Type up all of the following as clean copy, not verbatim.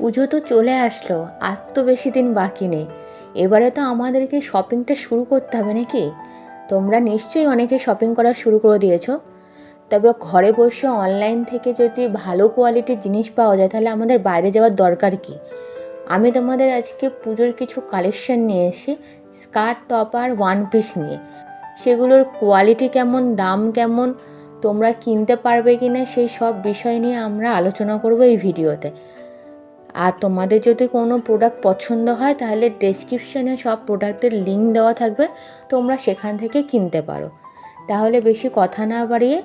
পুজো তো চলে আসলো, আর তো বেশি দিন বাকি নেই। এবারে তো আমাদেরকে শপিংটা শুরু করতে হবে নাকি? তোমরা নিশ্চয়ই অনেকে শপিং করা শুরু করে দিয়েছো। তবে ঘরে বসে অনলাইন থেকে যদি ভালো কোয়ালিটির জিনিস পাওয়া যায় তাহলে আমাদের বাইরে যাওয়ার দরকার কি? আমি তোমাদের আজকে পুজোর কিছু কালেকশন নিয়ে এসেছি, স্কার্ট, টপ আর ওয়ান পিস নিয়ে। সেগুলোর কোয়ালিটি কেমন, দাম কেমন, তোমরা কিনতে পারবে কি না, সেই সব বিষয় নিয়ে আমরা আলোচনা করব এই ভিডিওতে। আর তোমাদের যদি কোনো প্রোডাক্ট পছন্দ হয় তাহলে ডেসক্রিপশনে সব প্রোডাক্টের লিঙ্ক দেওয়া থাকবে, তোমরা সেখান থেকে কিনতে পারো। তাহলে বেশি কথা না বাড়িয়ে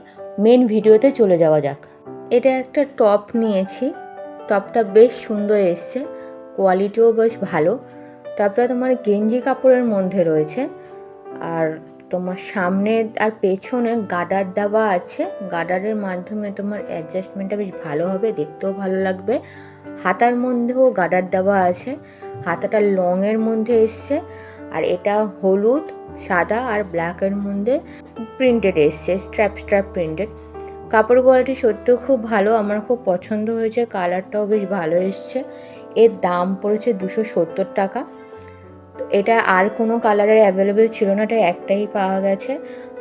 মেন ভিডিওতে চলে যাওয়া যাক। এটা একটা টপ নিয়েছি, টপটা বেশ সুন্দর এসছে, কোয়ালিটিও বেশ ভালো। টপটা তোমার গেঞ্জি কাপড়ের মধ্যে রয়েছে, আর তোমার সামনে আর পেছনে গার্ডার দেওয়া আছে। গার্ডারের মাধ্যমে তোমার অ্যাডজাস্টমেন্টটা বেশ ভালো হবে, দেখতেও ভালো লাগবে। হাতার মধ্যেও গার্ডার দেওয়া আছে, হাতাটা লংয়ের মধ্যে এসছে। আর এটা হলুদ, সাদা আর ব্ল্যাকের মধ্যে প্রিন্টেড এসছে, স্ট্র্যাপ প্রিন্টেড। কাপড় কোয়ালিটি সত্যিও খুব ভালো, আমার খুব পছন্দ হয়েছে, কালারটাও বেশ ভালো এসছে। এর দাম পড়েছে 270 টাকা। এটা আর কোনো কালারের অ্যাভেলেবেল ছিল না, এটা একটাই পাওয়া গেছে।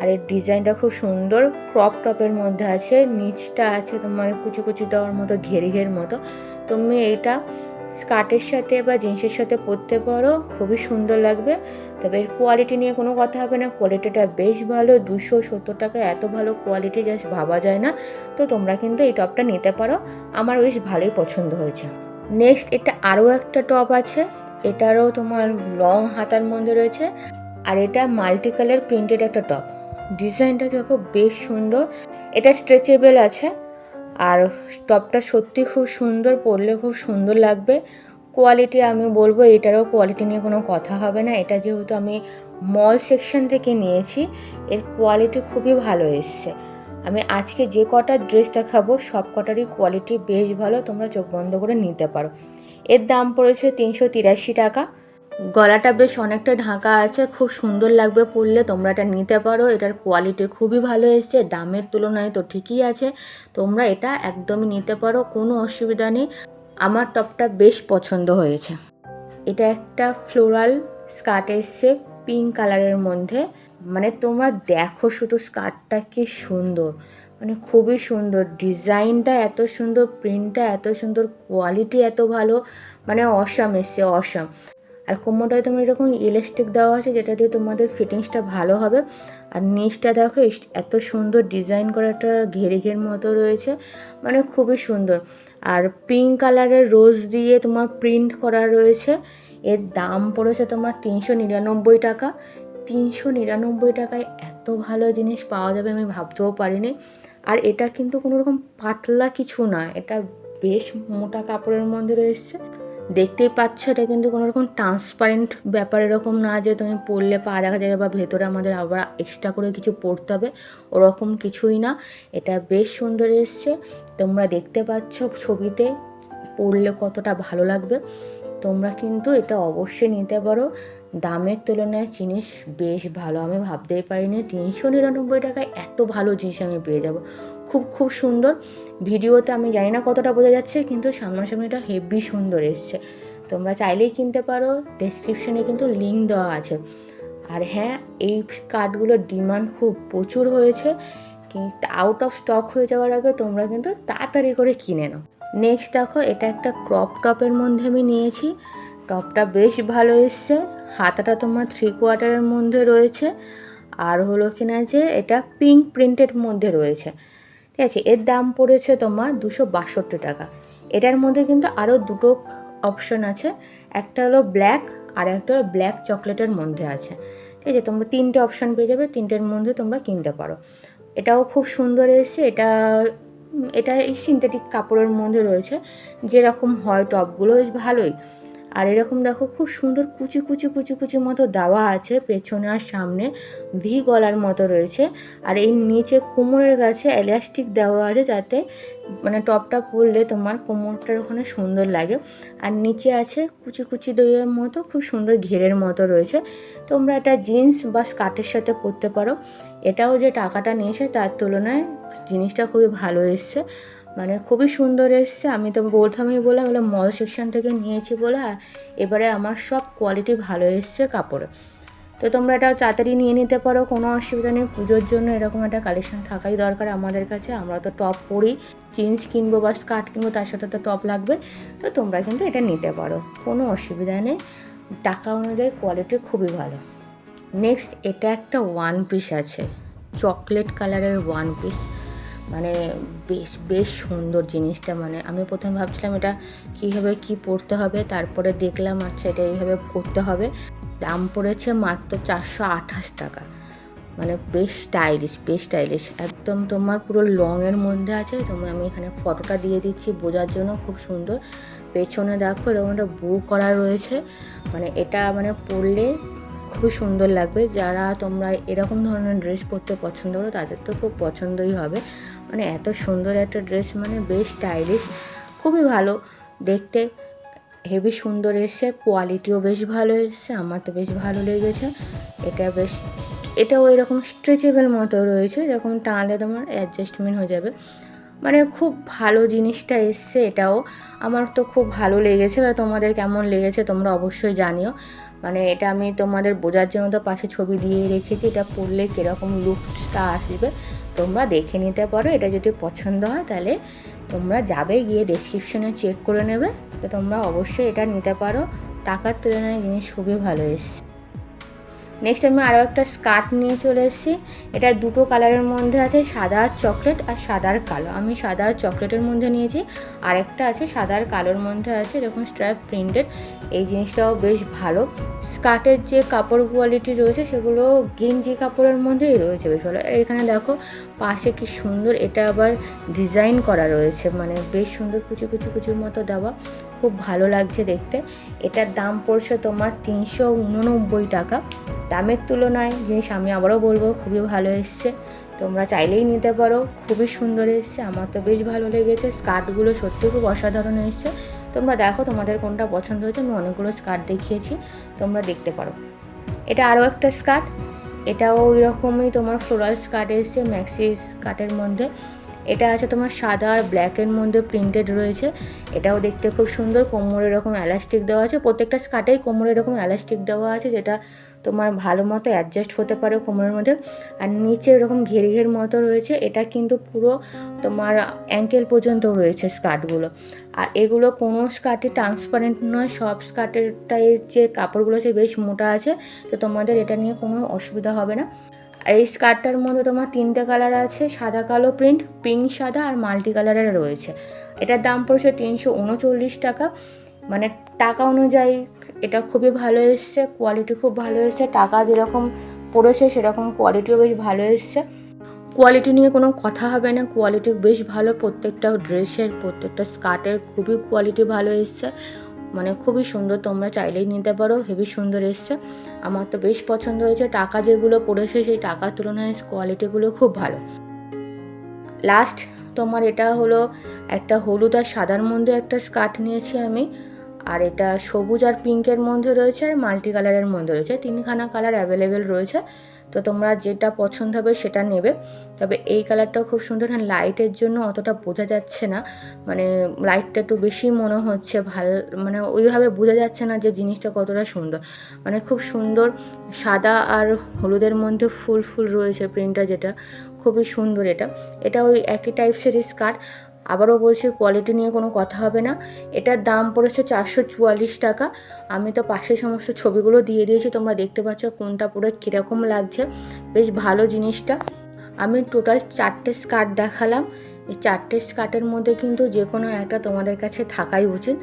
আর এর ডিজাইনটা খুব সুন্দর, ক্রপ টপের মধ্যে আছে, নিচটা আছে তোমার কুচি কুচি দেওয়ার মতো, ঘের মতো। তুমি এইটা স্কার্টের সাথে বা জিন্সের সাথে পরতে পারো, খুবই সুন্দর লাগবে। তবে এর কোয়ালিটি নিয়ে কোনো কথা হবে না, কোয়ালিটিটা বেশ ভালো। 270 টাকা এত ভালো কোয়ালিটি জাস্ট ভাবা যায় না। তো তোমরা কিন্তু এই টপটা নিতে পারো, আমার বেশ ভালোই পছন্দ হয়েছে। নেক্সট এটা আরও একটা টপ আছে, এটারও তোমার লং হাতার মধ্যে রয়েছে। আর এটা মাল্টি কালার প্রিন্টেড একটা টপ, ডিজাইনটা দেখো বেশ সুন্দর। এটা স্ট্রেচেবল আছে, আর টপটা সত্যি খুব সুন্দর, পরলে খুব সুন্দর লাগবে। কোয়ালিটি আমি বলবো এটারও কোয়ালিটি নিয়ে কোনো কথা হবে না। এটা যেহেতু আমি মল সেকশন থেকে নিয়েছি, এর কোয়ালিটি খুবই ভালো এসছে। আমি আজকে যে কটা ড্রেস দেখাবো সব কটারই কোয়ালিটি বেশ ভালো, তোমরা চোখ বন্ধ করে নিতে পারো। এর দাম পড়েছে 383 টাকা। গলাটা বেশ অনেকটা ঢাকা আছে, খুব সুন্দর লাগবে পরলে, তোমরা এটা নিতে পারো। এটার কোয়ালিটি খুবই ভালো এসছে, দামের তুলনায় তো ঠিকই আছে। তোমরা এটা একদমই নিতে পারো, কোনো অসুবিধা নেই। আমার টপটা বেশ পছন্দ হয়েছে। এটা একটা ফ্লোরাল স্কার্ট এসছে পিঙ্ক কালারের মধ্যে। মানে তোমরা দেখো শুধু স্কার্টটা কি সুন্দর, মানে খুবই সুন্দর, ডিজাইনটা এত সুন্দর, প্রিন্টটা এত সুন্দর, কোয়ালিটি এত ভালো, মানে অসাম এসছে, অসাম। আর কোমরটায় তোমার এরকম ইলাস্টিক দেওয়া আছে, যেটা দিয়ে তোমাদের ফিটিংসটা ভালো হবে। আর নিচটা দেখো এত সুন্দর ডিজাইন করা, একটা ঘের মতো রয়েছে, মানে খুবই সুন্দর। আর পিঙ্ক কালারের রোজ দিয়ে তোমার প্রিন্ট করা রয়েছে। এর দাম পড়েছে তোমার 399 টাকা। 399 টাকায় এত ভালো জিনিস পাওয়া যাবে আমি ভাবতেও পারিনি। আর এটা কিন্তু কোনো রকম পাতলা কিছু না, এটা বেশ মোটা কাপড়ের মধ্যে রয়েছে। দেখতেই পাচ্ছ এটা কিন্তু কোনো রকম ট্রান্সপারেন্ট ব্যাপার এরকম না যে তুমি পরলে পা দেখা যাবে বা ভেতরে আমাদের আবার এক্সট্রা করে কিছু পরতে হবে, ওরকম কিছুই না। এটা বেশ সুন্দর এসছে, তোমরা দেখতে পাচ্ছ ছবিতে, পরলে কতটা ভালো লাগবে। তোমরা কিন্তু এটা অবশ্যই নিতে পারো, দামের তুলনায় জিনিস বেশ ভালো। আমি ভাবতেই পারিনি 399 টাকায় এত ভালো জিনিস আমি পেয়ে যাব। খুব সুন্দর। ভিডিওতে আমি জানি না কতটা বোঝা যাচ্ছে, কিন্তু সামনাসামনিটা হেভি সুন্দর এসছে। তোমরা চাইলেই কিনতে পারো, ডেসক্রিপশনে কিন্তু লিঙ্ক দেওয়া আছে। আর হ্যাঁ, এই কার্ডগুলোর ডিমান্ড খুব প্রচুর হয়েছে, কিন্তু আউট অফ স্টক হয়ে যাওয়ার আগে তোমরা কিন্তু তাড়াতাড়ি করে কিনে নাও। নেক্সট দেখো, এটা একটা ক্রপ টপের মধ্যে আমি নিয়েছি, টপটা বেশ ভালো এসছে। হাতাটা তোমার 3/4 মধ্যে রয়েছে। আর হলো কিনা যে এটা পিঙ্ক প্রিন্টের মধ্যে রয়েছে, ঠিক আছে। এর দাম পড়েছে তোমার 262 টাকা। এটার মধ্যে কিন্তু আরও দুটো অপশন আছে, একটা হলো ব্ল্যাক আর একটা হলো ব্ল্যাক চকলেটের মধ্যে আছে, ঠিক আছে। তোমরা 3টে অপশান পেয়ে যাবে, 3টের মধ্যে তোমরা কিনতে পারো। এটাও খুব সুন্দর এসেছে। এটা এই সিনথেটিক কাপড়ের মধ্যে রয়েছে, যেরকম হয় টপগুলো বেশ ভালোই। আর এরকম দেখো খুব সুন্দর কুচি মতো দেওয়া আছে, পেছনে আর সামনে ভি গলার মতো রয়েছে। আর এই নিচে কোমরের কাছে এলাস্টিক দেওয়া আছে, যাতে মানে টপটা পরলে তোমার কোমরটার ওখানে সুন্দর লাগে। আর নিচে আছে কুচি দইয়ের মতো, খুব সুন্দর ঘেরের মতো রয়েছে। তোমরা এটা জিন্স বা স্কার্টের সাথে পরতে পারো। এটাও যে টাকাটা নিয়েছে তার তুলনায় জিনিসটা খুবই ভালো এসছে, মানে খুবই সুন্দর এসছে। আমি তো প্রথমেই বললাম এগুলো মল সেকশন থেকে নিয়েছি বলে, এবারে আমার সব কোয়ালিটি ভালো এসছে কাপড়ে। তো তোমরা এটা তাড়াতাড়ি নিয়ে নিতে পারো, কোনো অসুবিধা নেই। পুজোর জন্য এরকম একটা কালেকশন থাকাই দরকার আমাদের কাছে। আমরা তো টপ পরি, জিন্স কিনবো বা স্কার্ট কিনবো, তার সাথে তো টপ লাগবে। তো তোমরা কিন্তু এটা নিতে পারো, কোনো অসুবিধা নেই। টাকা অনুযায়ী কোয়ালিটি খুবই ভালো। নেক্সট এটা একটা ওয়ান পিস আছে, চকলেট কালারের ওয়ান পিস। মানে বেশ সুন্দর জিনিসটা। মানে আমি প্রথমে ভাবছিলাম এটা কীভাবে কী পরতে হবে, তারপরে দেখলাম আচ্ছা এটা এইভাবে করতে হবে। দাম পড়েছে মাত্র 428 টাকা। মানে বেশ স্টাইলিশ একদম। তোমার পুরো লংয়ের মধ্যে আছে। তোমার আমি এখানে ফটোটা দিয়ে দিচ্ছি বোঝার জন্য, খুব সুন্দর। পেছনে দেখো এরকম একটা বো করা রয়েছে। মানে এটা মানে পরলে খুবই সুন্দর লাগবে। যারা তোমরা এরকম ধরনের ড্রেস পরতে পছন্দ করো তাদের তো খুব পছন্দই হবে। মানে এত সুন্দর একটা ড্রেস, মানে বেশ স্টাইলিশ, খুবই ভালো দেখতে, হেভি সুন্দর এসছে। কোয়ালিটিও বেশ ভালো এসছে, আমার তো বেশ ভালো লেগেছে। এটাও এরকম স্ট্রেচেবল মতো রয়েছে, এরকম টানলে তোমার অ্যাডজাস্টমেন্ট হয়ে যাবে। মানে খুব ভালো জিনিসটা এসছে, এটাও আমার তো খুব ভালো লেগেছে। বা তোমাদের কেমন লেগেছে তোমরা অবশ্যই জানিও। মানে এটা আমি তোমাদের বোঝার জন্য তো পাশে ছবি দিয়ে রেখেছি, এটা পরলে কীরকম লুকটা আসবে তোমরা দেখে নিতে পারো। এটা যদি পছন্দ হয় তাহলে তোমরা যাবে, গিয়ে ডেসক্রিপশনে চেক করে নেবে। তো তোমরা অবশ্যই এটা নিতে পারো, টাকার তুলনায় জিনিস খুবই ভালো এসছে। নেক্সট আমি আরও একটা স্কার্ট নিয়ে চলে এসেছি। এটা দুটো কালারের মধ্যে আছে, সাদা আর চকলেট আর সাদা আর কালো। আমি সাদা আর চকলেটের মধ্যে নিয়েছি, আর একটা আছে সাদা আর কালোর মধ্যে আছে, এরকম স্ট্রাইপ প্রিন্টেড। এই জিনিসটাও বেশ ভালো। স্কার্টের যে কাপড় কোয়ালিটি রয়েছে সেগুলো গেঞ্জি কাপড়ের মধ্যেই রয়েছে, বেশ ভালো। এখানে দেখো পাশে কি সুন্দর এটা আবার ডিজাইন করা রয়েছে, মানে বেশ সুন্দর কুচুর মতো দেওয়া, খুব ভালো লাগছে দেখতে। এটার দাম পড়ছে তোমার 389 টাকা। দামের তুলনায় জিনিস আমি আবারও বলবো খুবই ভালো এসছে, তোমরা চাইলেই নিতে পারো। খুবই সুন্দর এসছে, আমার তো বেশ ভালো লেগেছে। স্কার্টগুলো সত্যি খুব অসাধারণ এসছে। তোমরা দেখো তোমাদের কোনটা পছন্দ হয়েছে। আমি অনেকগুলো স্কার্ট দেখিয়েছি, তোমরা দেখতে পারো। এটা আরও একটা স্কার্ট, এটাও ওই রকমই তোমার ফ্লোরাল স্কার্ট এসছে, ম্যাক্সি স্কার্টের মধ্যে। এটা আছে তোমার সাদা আর ব্ল্যাকের মধ্যে প্রিন্টেড রয়েছে। এটাও দেখতে খুব সুন্দর। কোমরে এরকম এলাস্টিক দেওয়া আছে, প্রত্যেকটা স্কার্টেই কোমরে এরকম এলাস্টিক দেওয়া আছে, যেটা তোমার ভালো মতো অ্যাডজাস্ট হতে পারে কোমরের মধ্যে। আর নিচে এরকম ঘের মতো রয়েছে। এটা কিন্তু পুরো তোমার অ্যাঙ্কেল পর্যন্ত রয়েছে স্কার্টগুলো। আর এগুলো কোনো স্কার্টই ট্রান্সপারেন্ট নয়, সব স্কার্টেরটাই যে কাপড়গুলো আছে বেশ মোটা আছে। তো তোমাদের এটা নিয়ে কোনো অসুবিধা হবে না। আর এই স্কার্টটার মধ্যে তোমার 3টে কালার আছে, সাদা কালো প্রিন্ট, পিঙ্ক সাদা আর মাল্টি কালারের রয়েছে। এটার দাম পড়ছে 339 টাকা। মানে টাকা অনুযায়ী এটা খুবই ভালো এসছে, কোয়ালিটি খুব ভালো এসছে। টাকা যেরকম পড়েছে সেরকম কোয়ালিটিও বেশ ভালো এসছে। কোয়ালিটি নিয়ে কোনো কথা হবে না, কোয়ালিটি বেশ ভালো। প্রত্যেকটা ড্রেসের, প্রত্যেকটা স্কার্টের খুবই কোয়ালিটি ভালো এসছে, মানে খুবই সুন্দর। তোমরা চাইলেই নিতে পারো, হেবি সুন্দর এসছে। আমার তো বেশ পছন্দ হয়েছে। টাকা যেগুলো পড়েছে সেই টাকার তুলনায় কোয়ালিটিগুলো খুব ভালো। লাস্ট তোমার এটা হলো একটা হলুদ আর সাদার মধ্যে একটা স্কার্ট নিয়েছি আমি। আর এটা সবুজ আর পিঙ্কের মধ্যে রয়েছে, আর মাল্টি কালারের মধ্যে রয়েছে। 3খানা কালার অ্যাভেলেবেল রয়েছে। তো তোমরা যেটা পছন্দ হবে সেটা নেবে। তবে এই কালারটাও খুব সুন্দর। হ্যাঁ, লাইটের জন্য অতটা বোঝা যাচ্ছে না, মানে লাইটটা একটু বেশি মনে হচ্ছে, মানে ওইভাবে বোঝা যাচ্ছে না যে জিনিসটা কতটা সুন্দর। মানে খুব সুন্দর, সাদা আর হলুদের মধ্যে ফুল রয়েছে প্রিন্টটা, যেটা খুবই সুন্দর। এটা ওই একই টাইপসেরই স্কার্ট। আবারও বলছি, কোয়ালিটি নিয়ে কোনো কথা হবে না। এটার দাম পড়েছে 444 টাকা। আমি তো পাশে সমস্ত ছবিগুলো দিয়ে দিয়েছি, তোমরা দেখতে পাচ্ছ কোনটা পরে কীরকম লাগছে। বেশ ভালো জিনিসটা। আমি টোটাল 4টে স্কার্ট দেখালাম। এই 4টে স্কার্টের মধ্যে কিন্তু যে কোনো একটা তোমাদের কাছে থাকাই উচিত।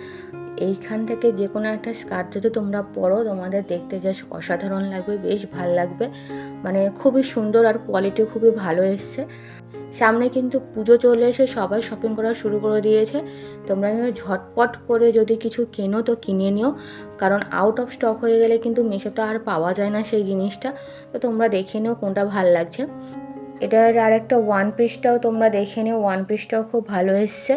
এইখান থেকে যে কোনো একটা স্কার্ট যদি তোমরা পরো, তোমাদের দেখতে জাস্ট অসাধারণ লাগবে, বেশ ভাল লাগবে। মানে খুবই সুন্দর, আর কোয়ালিটি খুবই ভালো এসছে। সামনে কিন্তু পুজো চলে এসে সবাই শপিং করা শুরু করে দিয়েছে। তোমরা ঝটপট করে যদি কিছু কেনো তো কিনে নিও, কারণ আউট অফ স্টক হয়ে গেলে কিন্তু মিশোতে আর পাওয়া যায় না সেই জিনিসটা। তো তোমরা দেখে নিও কোনটা ভাল লাগছে। এটার আর একটা ওয়ান পিসটাও তোমরা দেখে নিও, ওয়ান পিসটাও খুব ভালো এসছে।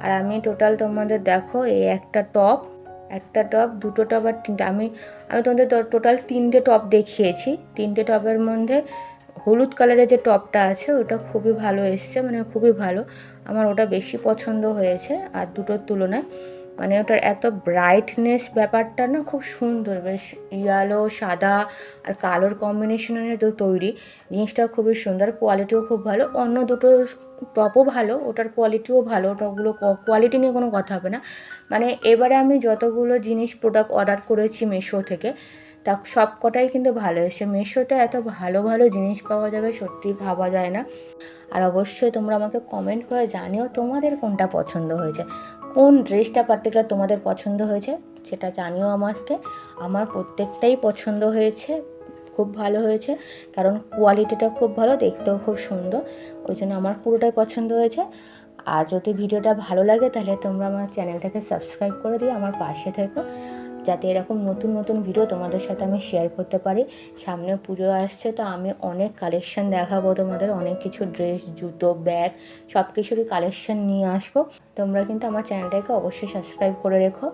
আর আমি টোটাল তোমাদের দেখো, এই একটা টপ, দুটো টপ আর তিনটে, আমি তোমাদের টোটাল 3টে টপ দেখিয়েছি। 3টে টপের মধ্যে হলুদ কালারের যে টপটা আছে ওটা খুবই ভালো এসছে, মানে খুবই ভালো, আমার ওটা বেশি পছন্দ হয়েছে আর দুটোর তুলনায়। মানে ওটার এত ব্রাইটনেস ব্যাপারটা না খুব সুন্দর, বেশ ইয়েলো সাদা আর কালোর কম্বিনেশনের তো তৈরি, জিনিসটা খুবই সুন্দর, কোয়ালিটিও খুব ভালো। অন্য দুটো টপও ভালো, ওটার কোয়ালিটিও ভালো, ওটাগুলো কোয়ালিটি নিয়ে কোনো কথা হবে না। মানে এবারে আমি যতগুলো জিনিস প্রোডাক্ট অর্ডার করেছি মিশো থেকে, তা সব কটাই কিন্তু ভালো এসে। মিশোতে এত ভালো ভালো জিনিস পাওয়া যাবে সত্যি ভাবা যায় না। আর অবশ্যই তোমরা আমাকে কমেন্ট করে জানিও তোমাদের কোনটা পছন্দ হয়েছে, কোন ড্রেসটা পার্টিকুলার তোমাদের পছন্দ হয়েছে সেটা জানিও আমাকে। আমার প্রত্যেকটাই পছন্দ হয়েছে, খুব ভালো হয়েছে, কারণ কোয়ালিটিটা খুব ভালো, দেখতেও খুব সুন্দর, ওই জন্য আমার পুরোটাই পছন্দ হয়েছে। আর যদি ভিডিওটা ভালো লাগে তাহলে তোমরা আমার চ্যানেলটাকে সাবস্ক্রাইব করে দিয়ে আমার পাশে থেকো, যাতে এরকম নতুন নতুন ভিডিও তোমাদের সাথে আমি শেয়ার করতে পারি। সামনে পুজো আসছে, তো আমি অনেক কালেকশান দেখাবো তোমাদের, অনেক কিছু ড্রেস, জুতো, ব্যাগ, সব কিছুরই কালেকশান নিয়ে আসবো। তোমরা কিন্তু আমার চ্যানেলটাকে অবশ্যই সাবস্ক্রাইব করে রেখো।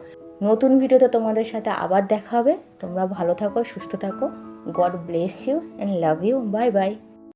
নতুন ভিডিওতে তোমাদের সাথে আবার দেখা হবে। তোমরা ভালো থাকো, সুস্থ থাকো। God bless you and love you. Bye by.